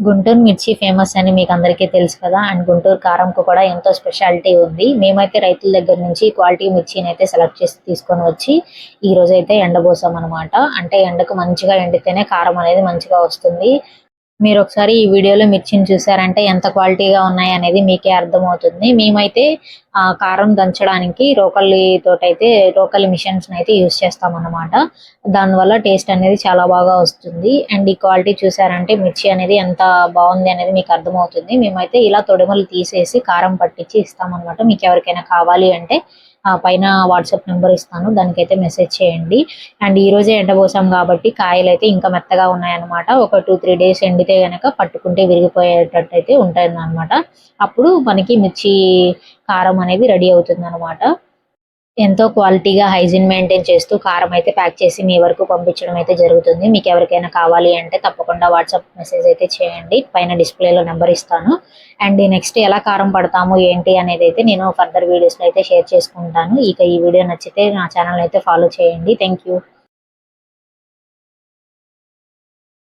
గుంటూరు మిర్చి ఫేమస్ అని మీకు అందరికీ తెలుసు కదా. అండ్ గుంటూరు కారంకు కూడా ఎంతో స్పెషాలిటీ ఉంది. మేమైతే రైతుల దగ్గర నుంచి క్వాలిటీ మిర్చిని అయితే సెలెక్ట్ చేసి తీసుకొని వచ్చి ఈ రోజు అయితే ఎండబోసాం అనమాట. అంటే ఎండకు మంచిగా ఎండితేనే కారం అనేది మంచిగా వస్తుంది. మీరు ఒకసారి ఈ వీడియోలో మిర్చిని చూసారంటే ఎంత క్వాలిటీగా ఉన్నాయి అనేది మీకే అర్థమవుతుంది. మేమైతే కారం దంచడానికి రోకలి మిషన్స్ అయితే యూస్ చేస్తాం అన్నమాట. దానివల్ల టేస్ట్ అనేది చాలా బాగా వస్తుంది. అండ్ ఈ క్వాలిటీ చూసారంటే మిర్చి అనేది ఎంత బాగుంది అనేది మీకు అర్థమవుతుంది. మేమైతే ఇలా తొడిమలు తీసేసి కారం పట్టించి ఇస్తామన్నమాట. మీకు ఎవరికైనా కావాలి అంటే పైన వాట్సాప్ నెంబర్ ఇస్తాను, దానికైతే మెసేజ్ చేయండి. అండ్ ఈ రోజే ఎండబోసాం కాబట్టి కాయలు అయితే ఇంకా మెత్తగా ఉన్నాయన్నమాట. ఒక 2-3 డేస్ ఎండితే గనక పట్టుకుంటే విరిగిపోయేటట్టు అయితే ఉంటాయన్నమాట. అప్పుడు మనకి మిర్చి కారం అనేది రెడీ అవుతుందన్నమాట. ఎంతో క్వాలిటీగా హైజీన్ మెయింటైన్ చేస్తూ కారం అయితే ప్యాక్ చేసి మీ వరకు పంపించడం అయితే జరుగుతుంది. మీకు ఎవరికైనా కావాలి అంటే తప్పకుండా వాట్సాప్ మెసేజ్ అయితే చేయండి. పైన డిస్ప్లేలో నెంబర్ ఇస్తాను. అండ్ నెక్స్ట్ ఎలా కారం పడతాము ఏంటి అనేది అయితే నేను ఫర్దర్ వీడియోస్లో అయితే షేర్ చేసుకుంటాను. ఇక ఈ వీడియో నచ్చితే నా ఛానల్ అయితే ఫాలో చేయండి. Thank you.